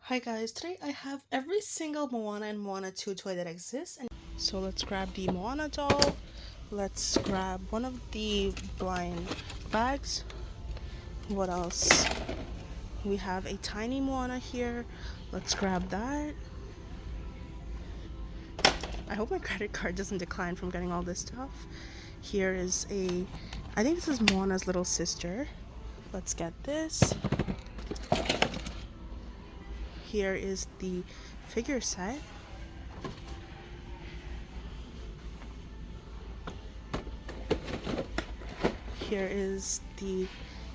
Hi guys, today I have every single Moana and Moana 2 toy that exists. And so let's grab the Moana doll. Let's grab one of the blind bags. What else? We have a tiny Moana here. Let's grab that. I hope my credit card doesn't decline from getting all this stuff. Here is I think this is Moana's little sister. Let's get this. Here is the figure set. Here is the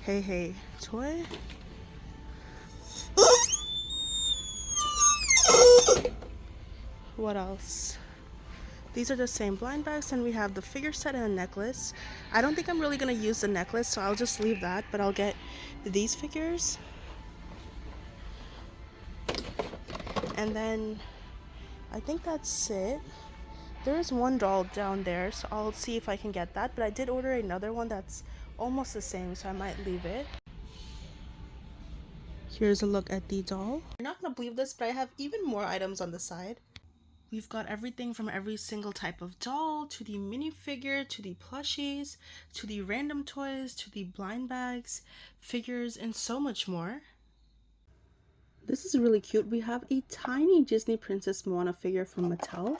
Heihei toy. What else? These are the same blind bags, and we have the figure set and a necklace. I don't think I'm really going to use the necklace, so I'll just leave that, but I'll get these figures. And then I think that's it. There is one doll down there, so I'll see if I can get that, but I did order another one that's almost the same, so I might leave it. Here's a look at the doll. You're not going to believe this, but I have even more items on the side. We've got everything from every single type of doll, to the minifigure, to the plushies, to the random toys, to the blind bags, figures, and so much more. This is really cute. We have a tiny Disney Princess Moana figure from Mattel.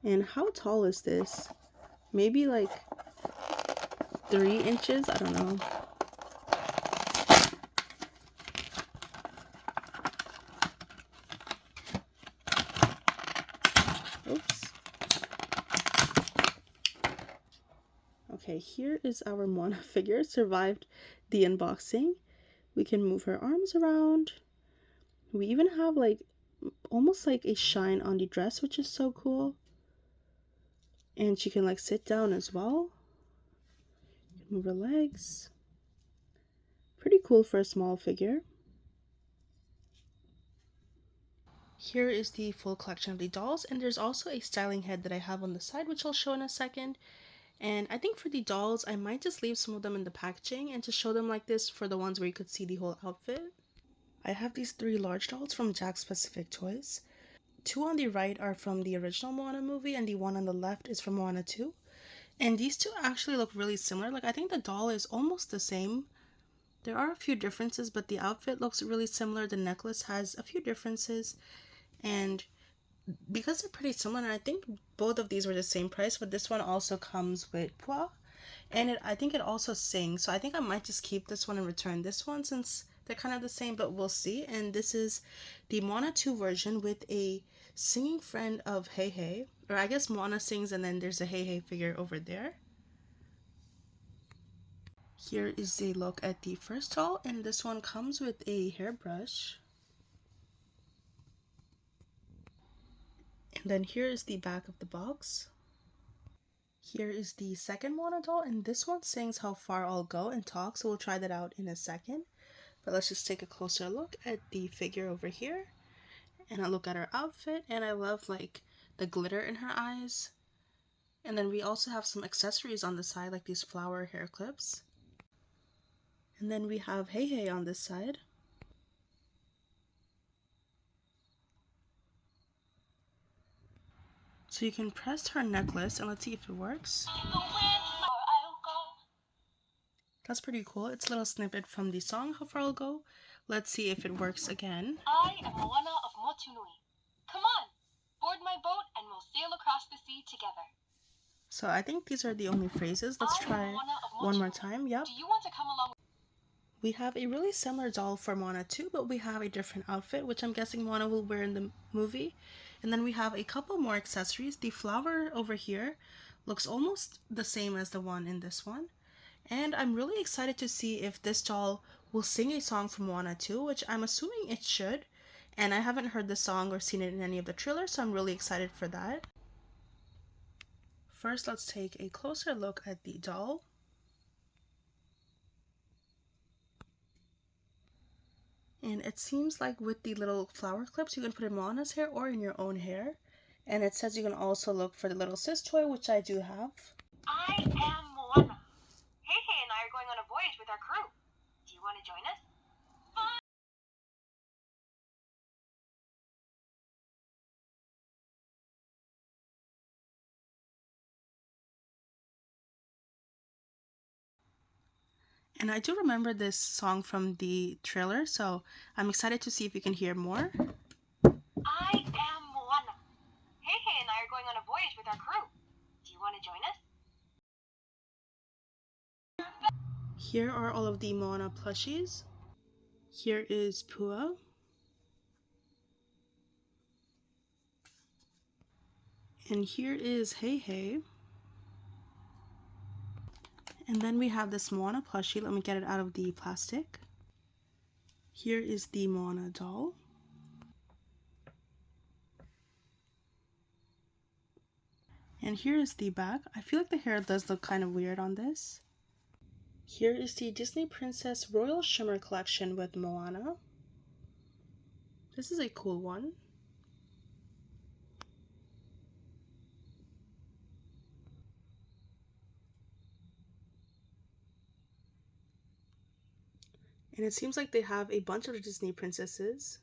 And how tall is this? Maybe like 3 inches? I don't know. Oops. Okay, here is our Moana figure. Survived the unboxing. We can move her arms around. We even have like almost like a shine on the dress, which is so cool. And she can like sit down as well. Move her legs. Pretty cool for a small figure. Here is the full collection of the dolls, and there's also a styling head that I have on the side, which I'll show in a second. And I think for the dolls, I might just leave some of them in the packaging and just show them like this for the ones where you could see the whole outfit. I have these 3 large dolls from Jack's Specific Toys. 2 on the right are from the original Moana movie, and the one on the left is from Moana 2. And these 2 actually look really similar. Like, I think the doll is almost the same. There are a few differences, but the outfit looks really similar. The necklace has a few differences. And because they're pretty similar, and I think both of these were the same price, but this one also comes with Pua. And I think it also sings. So I think I might just keep this one and return this one since they're kind of the same, but we'll see. And this is the Moana 2 version with a singing friend of Heihei. Or I guess Moana sings and then there's a Heihei figure over there. Here is a look at the first doll, and this one comes with a hairbrush. And then here is the back of the box. Here is the second Moana doll, and this one sings How Far I'll Go and talks, so we'll try that out in a second. But let's just take a closer look at the figure over here. And I look at her outfit, and I love like the glitter in her eyes. And then we also have some accessories on the side, like these flower hair clips. And then we have Heihei on this side. So you can press her necklace, and let's see if it works. That's pretty cool. It's a little snippet from the song How Far I'll Go. Let's see if it works again. I am Moana of Motunui. Come on, board my boat and we'll sail across the sea together. So I think these are the only phrases. Let's try one more time. Yep. Do you want to come along? We have a really similar doll for Moana 2, but we have a different outfit, which I'm guessing Moana will wear in the movie. And then we have a couple more accessories. The flower over here looks almost the same as the one in this one. And I'm really excited to see if this doll will sing a song from Moana 2, which I'm assuming it should. And I haven't heard the song or seen it in any of the trailers, so I'm really excited for that. First, let's take a closer look at the doll. And it seems like with the little flower clips, you can put in Moana's hair or in your own hair. And it says you can also look for the little sis toy, which I do have. I am Moana. Heihei and I are going on a voyage with our crew. Do you want to join us? And I do remember this song from the trailer, so I'm excited to see if you can hear more. I am Moana. Heihei and I are going on a voyage with our crew. Do you want to join us? Here are all of the Moana plushies. Here is Pua. And here is Heihei. And then we have this Moana plushie. Let me get it out of the plastic. Here is the Moana doll. And here is the back. I feel like the hair does look kind of weird on this. Here is the Disney Princess Royal Shimmer collection with Moana. This is a cool one. And it seems like they have a bunch of Disney princesses.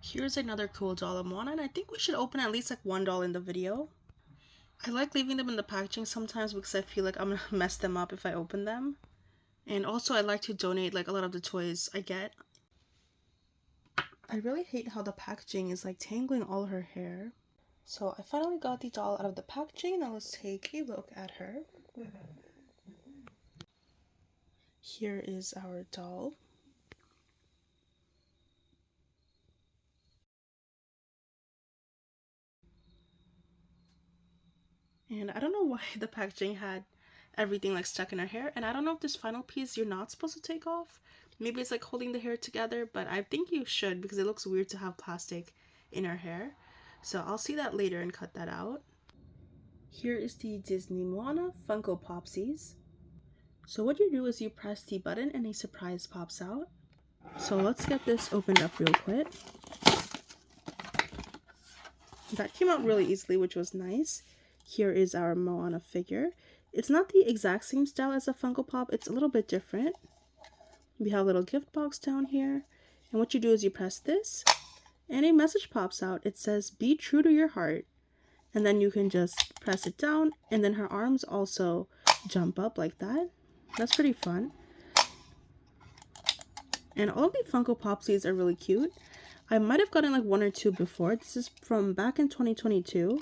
Here's another cool doll of Moana, and I think we should open at least like one doll in the video. I like leaving them in the packaging sometimes because I feel like I'm gonna mess them up if I open them. And also I like to donate like a lot of the toys I get. I really hate how the packaging is like tangling all her hair. So I finally got the doll out of the packaging. Now let's take a look at her. Here is our doll. And I don't know why the packaging had everything like stuck in her hair. And I don't know if this final piece you're not supposed to take off. Maybe it's like holding the hair together, but I think you should because it looks weird to have plastic in her hair. So I'll see that later and cut that out. Here is the Disney Moana Funko Popsies. So what you do is you press the button and a surprise pops out. So let's get this opened up real quick. That came out really easily, which was nice. Here is our Moana figure. It's not the exact same style as a Funko Pop, it's a little bit different. We have a little gift box down here. And what you do is you press this and a message pops out. It says, "Be true to your heart." And then you can just press it down and then her arms also jump up like that. That's pretty fun. And all of the Funko Popsies are really cute. I might have gotten like one or two before. This is from back in 2022.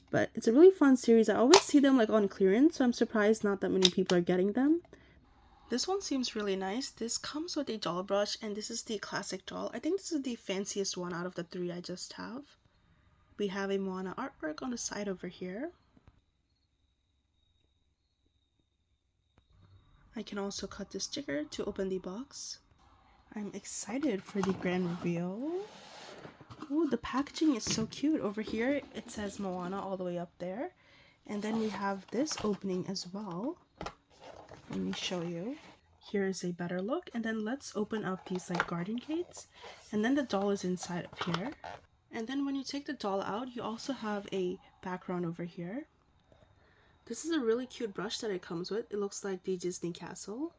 But it's a really fun series. I always see them like on clearance, so I'm surprised not that many people are getting them. This one seems really nice. This comes with a doll brush, and this is the classic doll. I think this is the fanciest one out of the three I just have. We have a Moana artwork on the side over here. I can also cut this sticker to open the box. I'm excited for the grand reveal. Oh, the packaging is so cute. Over here, it says Moana all the way up there. And then we have this opening as well. Let me show you. Here is a better look. And then let's open up these like garden gates. And then the doll is inside of here. And then when you take the doll out, you also have a background over here. This is a really cute brush that it comes with. It looks like the Disney castle.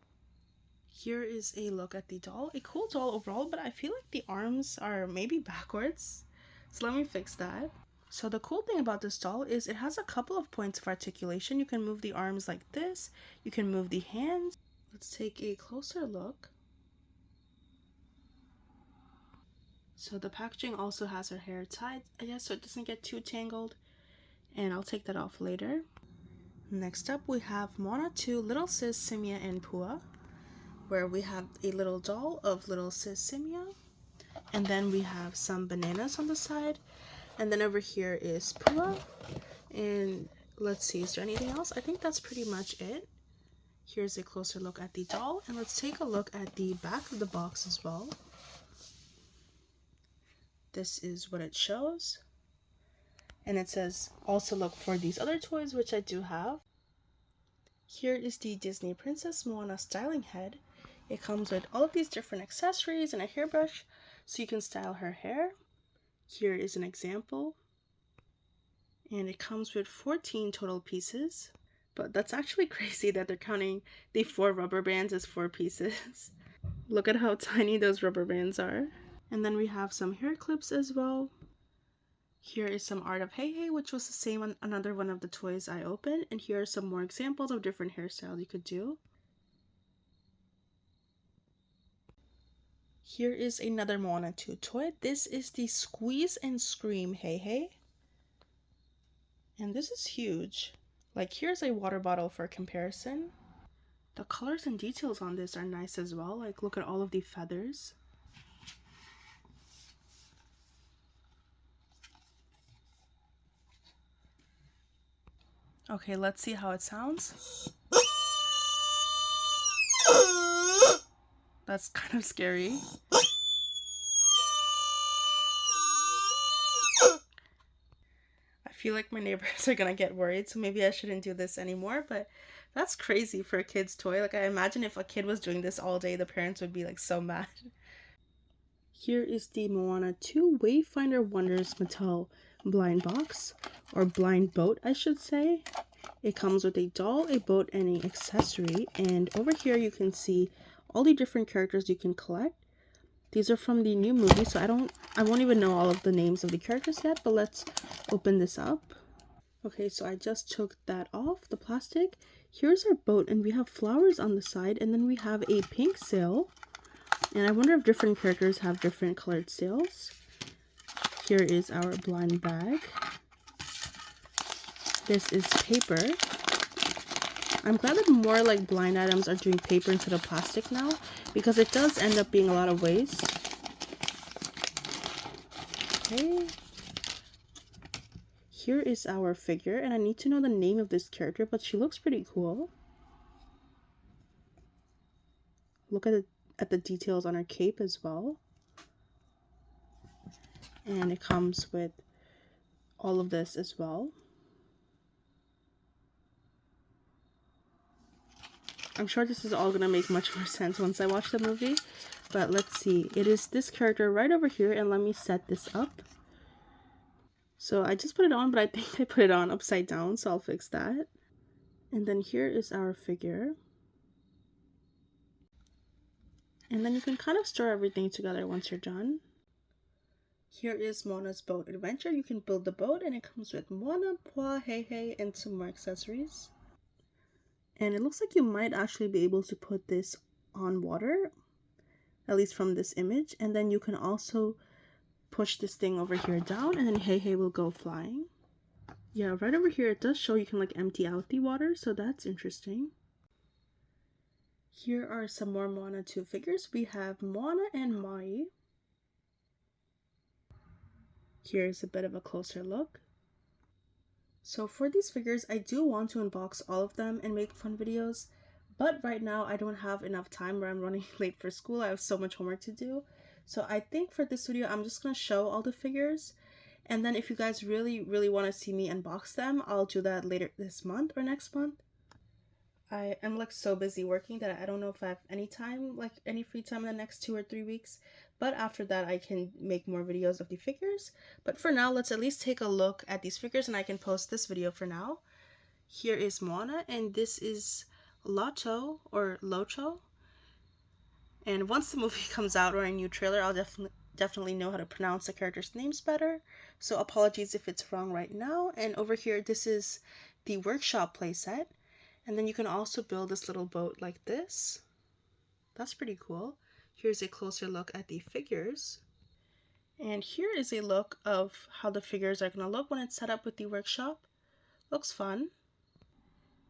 Here is a look at the doll. A cool doll overall, but I feel like the arms are maybe backwards. So let me fix that. So the cool thing about this doll is it has a couple of points of articulation. You can move the arms like this. You can move the hands. Let's take a closer look. So the packaging also has her hair tied, I guess, so it doesn't get too tangled. And I'll take that off later. Next up, we have Moana 2, Little Sis Simia and Pua, where we have a little doll of Little Sis Simia. And then we have some bananas on the side. And then over here is Pua. And let's see, is there anything else? I think that's pretty much it. Here's a closer look at the doll. And let's take a look at the back of the box as well. This is what it shows. And it says, also look for these other toys, which I do have. Here is the Disney Princess Moana styling head. It comes with all of these different accessories and a hairbrush, so you can style her hair. Here is an example. And it comes with 14 total pieces. But that's actually crazy that they're counting the 4 rubber bands as 4 pieces. Look at how tiny those rubber bands are. And then we have some hair clips as well. Here is some art of Heihei, which was the same on another one of the toys I opened. And here are some more examples of different hairstyles you could do. Here is another Moana 2 toy. This is the Squeeze and Scream Heihei. And this is huge. Like, here's a water bottle for comparison. The colors and details on this are nice as well. Like, look at all of the feathers. Okay, let's see how it sounds. That's kind of scary. I feel like my neighbors are gonna get worried, so maybe I shouldn't do this anymore, but that's crazy for a kid's toy. Like, I imagine if a kid was doing this all day, the parents would be like so mad. Here is the Moana 2 Wayfinder Wonders Mattel blind box, or blind boat, I should say. It comes with a doll, a boat, and an accessory. And over here you can see all the different characters you can collect. These are from the new movie, so I won't even know all of the names of the characters yet, but let's open this up. Okay, so I just took that off, the plastic. Here's our boat, and we have flowers on the side, and then we have a pink sail. And I wonder if different characters have different colored sails. Here is our blind bag. This is paper. I'm glad that more like blind items are doing paper instead of plastic now, because it does end up being a lot of waste. Okay. Here is our figure, and I need to know the name of this character, but she looks pretty cool. Look at the details on her cape as well. And it comes with all of this as well. I'm sure this is all gonna make much more sense once I watch the movie, but let's see. It is this character right over here, and let me set this up. So I just put it on, but I think I put it on upside down, so I'll fix that. And then here is our figure. And then you can kind of store everything together once you're done. Here is Moana's boat adventure. You can build the boat, and it comes with Moana Pop, Heihei, and some more accessories. And it looks like you might actually be able to put this on water, at least from this image. And then you can also push this thing over here down, and then Heihei will go flying. Yeah, right over here it does show you can like empty out the water, so that's interesting. Here are some more Moana 2 figures. We have Moana and Mai. Here's a bit of a closer look. So for these figures, I do want to unbox all of them and make fun videos, but right now I don't have enough time where I'm running late for school. I have so much homework to do. So I think for this video, I'm just going to show all the figures. And then if you guys really want to see me unbox them, I'll do that later this month or next month. I am like so busy working that I don't know if I have any time, like any free time in the next 2 or 3 weeks. But after that, I can make more videos of the figures. But for now, let's at least take a look at these figures, and I can post this video for now. Here is Moana, and this is Loto or Locho. And once the movie comes out or a new trailer, I'll definitely know how to pronounce the characters' names better. So apologies if it's wrong right now. And over here, this is the workshop playset. And then you can also build this little boat like this. That's pretty cool. Here's a closer look at the figures. And here is a look of how the figures are going to look when it's set up with the workshop. Looks fun.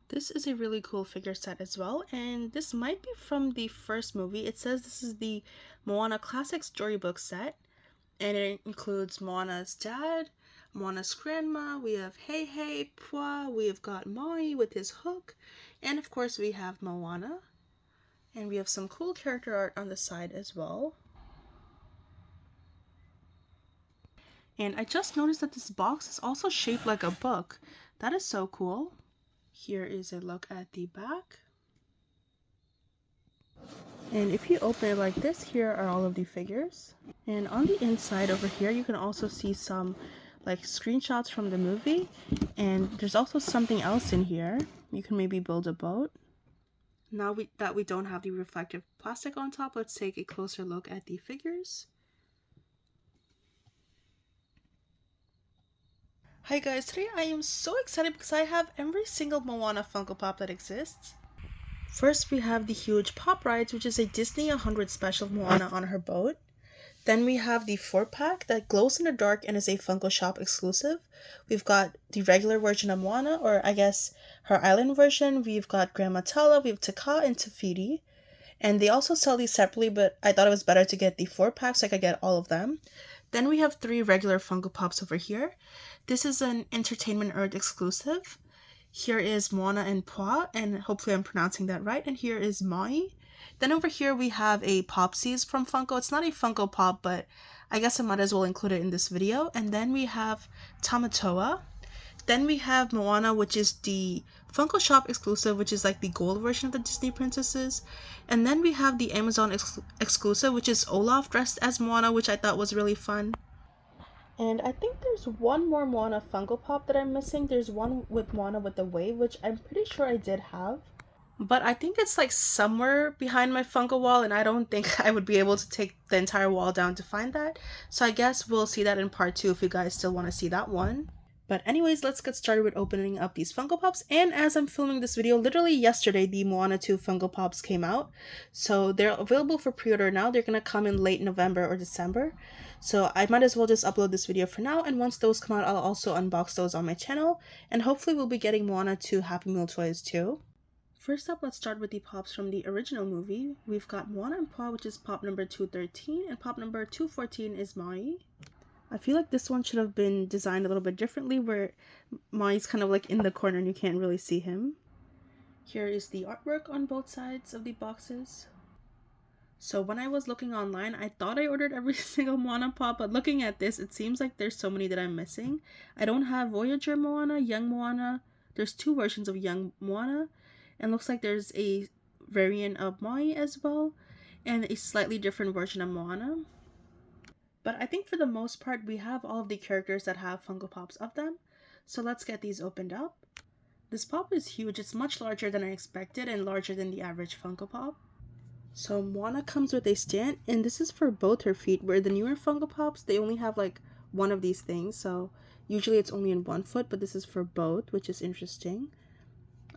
This is a really cool figure set as well, and this might be from the first movie. It says this is the Moana Classic Storybook set, and it includes Moana's dad, Moana's grandma, we have Heihei, Pua, we have got Maui with his hook, and of course we have Moana. And we have some cool character art on the side as well. And I just noticed that this box is also shaped like a book. That is so cool. Here is a look at the back. And if you open it like this, here are all of the figures. And on the inside over here, you can also see some like screenshots from the movie. And there's also something else in here. You can maybe build a boat. Now that we don't have the reflective plastic on top, let's take a closer look at the figures. Hi guys, today I am so excited because I have every single Moana Funko Pop that exists. First, we have the huge Pop Rides, which is a Disney 100 special Moana on her boat. Then we have the 4-pack that glows in the dark and is a Funko Shop exclusive. We've got the regular version of Moana, or I guess her island version. We've got Grandma Tala, we have Taka and Tafiti. And they also sell these separately, but I thought it was better to get the 4-pack so I could get all of them. Then we have 3 regular Funko Pops over here. This is an Entertainment Earth exclusive. Here is Moana and Pua, and hopefully I'm pronouncing that right. And here is Mai. Then over here we have a Popsies from Funko. It's not a Funko Pop, but I guess I might as well include it in this video. And then we have Tamatoa. Then we have Moana, which is the Funko Shop exclusive, which is like the gold version of the Disney princesses. And then we have the Amazon exclusive, which is Olaf dressed as Moana, which I thought was really fun. And I think there's one more Moana Funko Pop that I'm missing. There's one with Moana with the wave, which I'm pretty sure I did have. But I think it's like somewhere behind my Funko wall, and I don't think I would be able to take the entire wall down to find that. So I guess we'll see that in part 2 if you guys still want to see that one. But anyways, let's get started with opening up these Funko Pops. And as I'm filming this video, literally yesterday, the Moana 2 Funko Pops came out. So they're available for pre-order now. They're going to come in late November or December. So I might as well just upload this video for now. And once those come out, I'll also unbox those on my channel. And hopefully we'll be getting Moana 2 Happy Meal toys too. First up, let's start with the Pops from the original movie. We've got Moana and Pop, which is Pop number 213. And Pop number 214 is Mai. I feel like this one should have been designed a little bit differently, where Mai's kind of like in the corner and you can't really see him. Here is the artwork on both sides of the boxes. So when I was looking online, I thought I ordered every single Moana Pop, but looking at this, it seems like there's so many that I'm missing. I don't have Voyager Moana, Young Moana. There's 2 versions of Young Moana, and looks like there's a variant of Mai as well, and a slightly different version of Moana. But I think for the most part, we have all of the characters that have Funko Pops of them. So let's get these opened up. This Pop is huge. It's much larger than I expected and larger than the average Funko Pop. So Moana comes with a stand, and this is for both her feet, where the newer Funko Pops, they only have like one of these things. So usually it's only in one foot, but this is for both, which is interesting.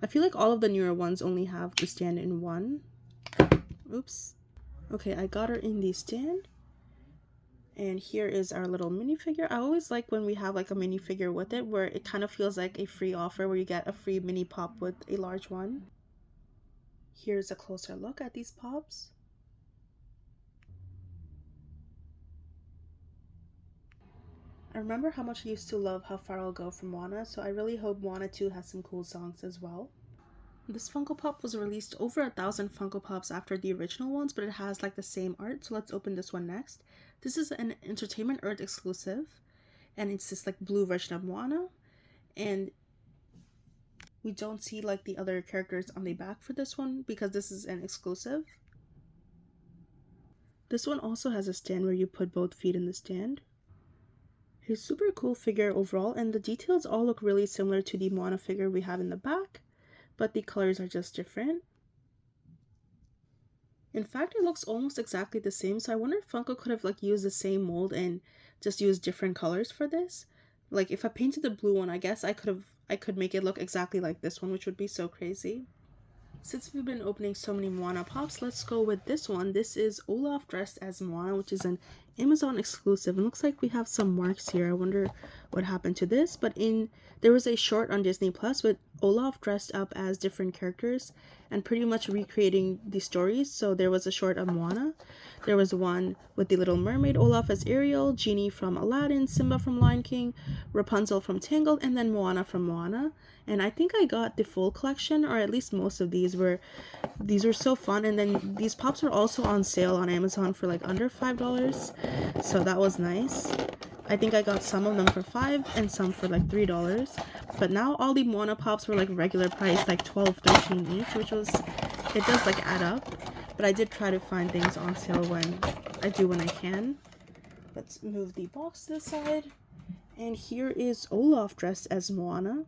I feel like all of the newer ones only have the stand in one. Oops. Okay, I got her in the stand. And here is our little minifigure. I always like when we have like a minifigure with it, where it kind of feels like a free offer where you get a free mini pop with a large one. Here's a closer look at these pops. I remember how much I used to love How Far I'll Go from Moana, so I really hope Moana 2 has some cool songs as well. This Funko Pop was released over 1,000 Funko Pops after the original ones, but it has like the same art, so let's open this one next. This is an Entertainment Earth exclusive, and it's this like blue version of Moana, and we don't see like the other characters on the back for this one because this is an exclusive. This one also has a stand where you put both feet in the stand. It's a super cool figure overall, and the details all look really similar to the Moana figure we have in the back, but the colors are just different. In fact, it looks almost exactly the same, so I wonder if Funko could have like used the same mold and just used different colors for this. Like if I painted the blue one, I guess I could make it look exactly like this one, which would be so crazy. Since we've been opening so many Moana Pops, let's go with this one. This is Olaf dressed as Moana, which is an Amazon exclusive. It looks like we have some marks here. I wonder what happened to this, but there was a short on Disney Plus with Olaf dressed up as different characters and pretty much recreating the stories. So there was a short of Moana. There was one with the Little Mermaid, Olaf as Ariel, Genie from Aladdin, Simba from Lion King, Rapunzel from Tangled, and then Moana from Moana. And I think I got the full collection, or at least most of these were so fun. And then these pops are also on sale on Amazon for like under $5, so that was nice. I think I got some of them for $5 and some for like $3, but now all the Moana Pops were like regular price, like $12, $13 each, which was, it does like add up, but I did try to find things on sale when I can. Let's move the box to the side, and here is Olaf dressed as Moana.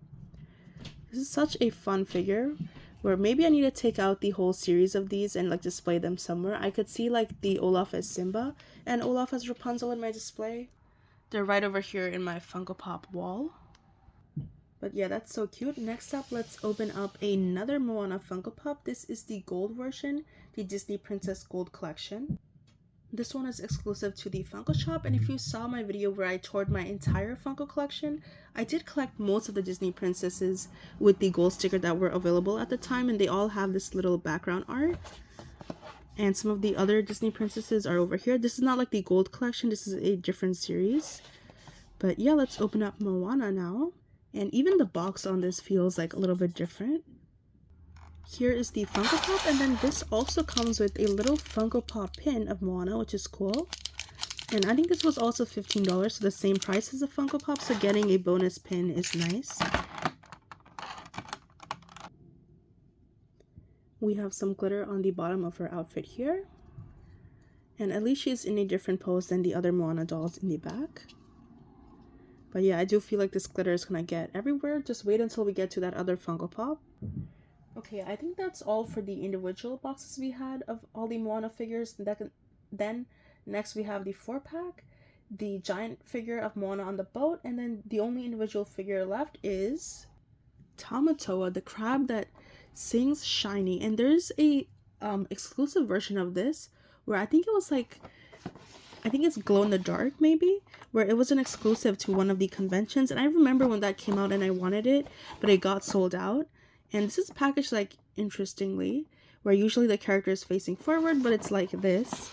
This is such a fun figure, where maybe I need to take out the whole series of these and like display them somewhere. I could see like the Olaf as Simba and Olaf as Rapunzel in my display. They're right over here in my Funko Pop wall. But yeah, that's so cute. Next up, let's open up another Moana Funko Pop. This is the gold version, the Disney Princess Gold Collection. This one is exclusive to the Funko shop, and if you saw my video where I toured my entire Funko collection, I did collect most of the Disney princesses with the gold sticker that were available at the time, and they all have this little background art. And some of the other Disney princesses are over here. This is not like the gold collection, this is a different series. But yeah, let's open up Moana now. And even the box on this feels like a little bit different. Here is the Funko Pop, and then this also comes with a little Funko Pop pin of Moana, which is cool. And I think this was also $15, so the same price as the Funko Pop, so getting a bonus pin is nice. We have some glitter on the bottom of her outfit here. And at least she's in a different pose than the other Moana dolls in the back. But yeah, I do feel like this glitter is gonna get everywhere. Just wait until we get to that other Funko Pop. Okay, I think that's all for the individual boxes we had of all the Moana figures. Then next we have the 4-pack, the giant figure of Moana on the boat, and then the only individual figure left is Tamatoa, the crab that sings shiny. And there's a exclusive version of this where I think it's glow in the dark maybe, where it was an exclusive to one of the conventions, and I remember when that came out and I wanted it, but it got sold out. And this is packaged like interestingly, where usually the character is facing forward, but it's like this,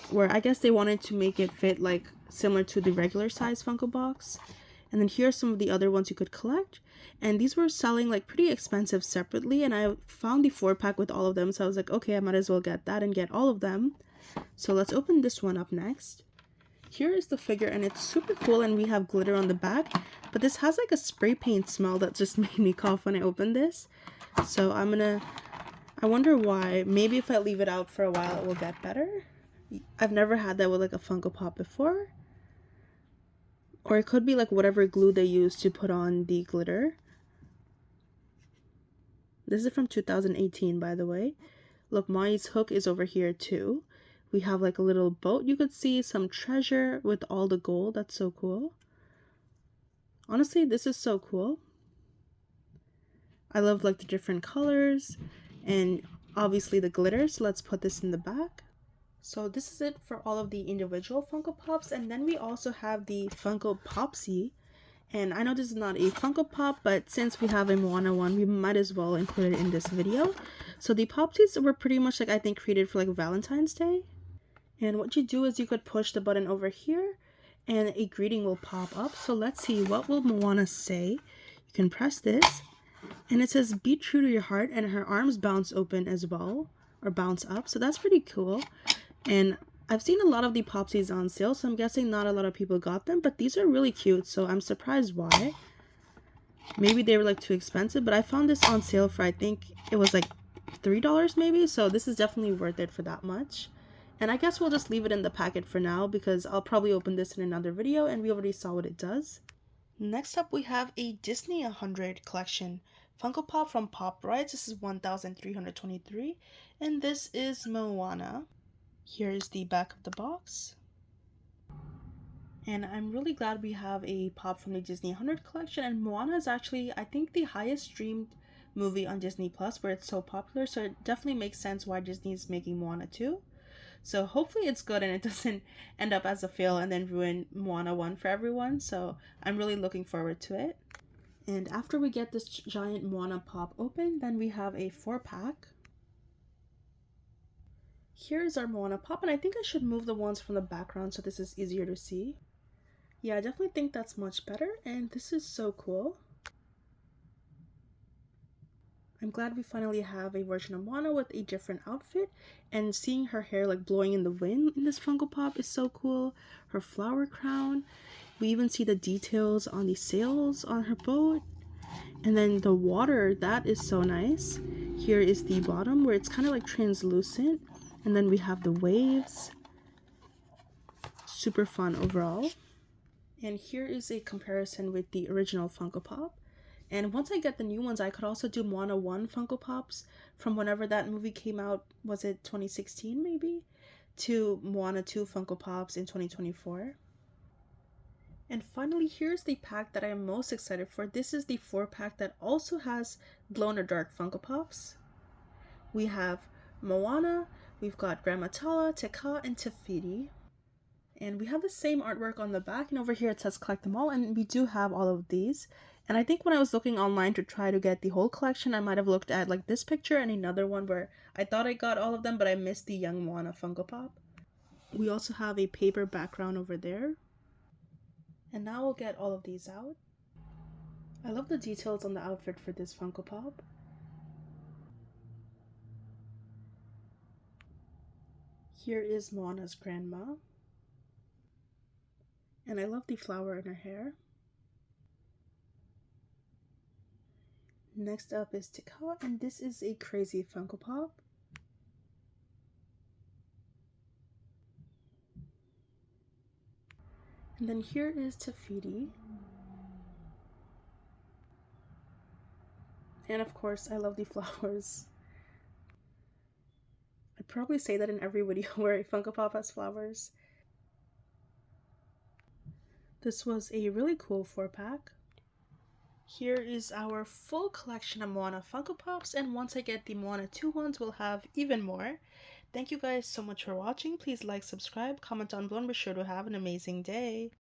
where I guess they wanted to make it fit like similar to the regular size Funko box. And then here's some of the other ones you could collect, and these were selling like pretty expensive separately, and I found the 4-pack with all of them, so I was like, okay, I might as well get that and get all of them. So let's open this one up next. Here is the figure, and it's super cool, and we have glitter on the back, but this has like a spray paint smell that just made me cough when I opened this. So I wonder why. Maybe if I leave it out for a while it will get better. I've never had that with like a Funko Pop before. Or it could be like whatever glue they use to put on the glitter. This is from 2018, by the way. Look, Mai's hook is over here too. We have like a little boat you could see, some treasure with all the gold. That's so cool. Honestly, this is so cool. I love like the different colors and obviously the glitter. So let's put this in the back. So this is it for all of the individual Funko Pops, and then we also have the Funko Popsie. And I know this is not a Funko Pop, but since we have a Moana one, we might as well include it in this video. So the Popsies were pretty much like, I think, created for like Valentine's Day. And what you do is you could push the button over here and a greeting will pop up. So let's see, what will Moana say? You can press this and it says, be true to your heart, and her arms bounce open as well, or bounce up. So that's pretty cool. And I've seen a lot of the Popsies on sale, so I'm guessing not a lot of people got them, but these are really cute, so I'm surprised why. Maybe they were like too expensive, but I found this on sale for, I think it was like $3 maybe, so this is definitely worth it for that much. And I guess we'll just leave it in the packet for now because I'll probably open this in another video and we already saw what it does. Next up we have a Disney 100 collection. Funko Pop from Pop Rides. This is 1,323 and this is Moana. Here's the back of the box. And I'm really glad we have a pop from the Disney 100 collection, and Moana is actually, I think, the highest streamed movie on Disney Plus, where it's so popular, so it definitely makes sense why Disney is making Moana 2. So hopefully it's good and it doesn't end up as a fail and then ruin Moana 1 for everyone, so I'm really looking forward to it. And after we get this giant Moana Pop open, then we have a 4-pack. Here's our Moana Pop, and I think I should move the ones from the background so this is easier to see. Yeah, I definitely think that's much better, and this is so cool. I'm glad we finally have a version of Moana with a different outfit, and seeing her hair like blowing in the wind in this Funko Pop is so cool. Her flower crown. We even see the details on the sails on her boat. And then the water, that is so nice. Here is the bottom where it's kind of like translucent. And then we have the waves. Super fun overall. And here is a comparison with the original Funko Pop. And once I get the new ones, I could also do Moana 1 Funko Pops from whenever that movie came out. Was it 2016 maybe? To Moana 2 Funko Pops in 2024. And finally, here's the pack that I am most excited for. This is the 4-pack that also has glow-in-the-dark Funko Pops. We have Moana, we've got Grandma Tala, Teka, and Tafiti. And we have the same artwork on the back, and over here it says collect them all, and we do have all of these. And I think when I was looking online to try to get the whole collection, I might have looked at like this picture and another one where I thought I got all of them, but I missed the young Moana Funko Pop. We also have a paper background over there. And now we'll get all of these out. I love the details on the outfit for this Funko Pop. Here is Moana's grandma. And I love the flower in her hair. Next up is Tika, and this is a crazy Funko Pop. And then here is Tafiti. And of course, I love the flowers. I'd probably say that in every video where a Funko Pop has flowers. This was a really cool 4-pack. Here is our full collection of Moana Funko Pops, and once I get the Moana 2 ones, we'll have even more. Thank you guys so much for watching. Please like, subscribe, comment down below, and be sure to have an amazing day.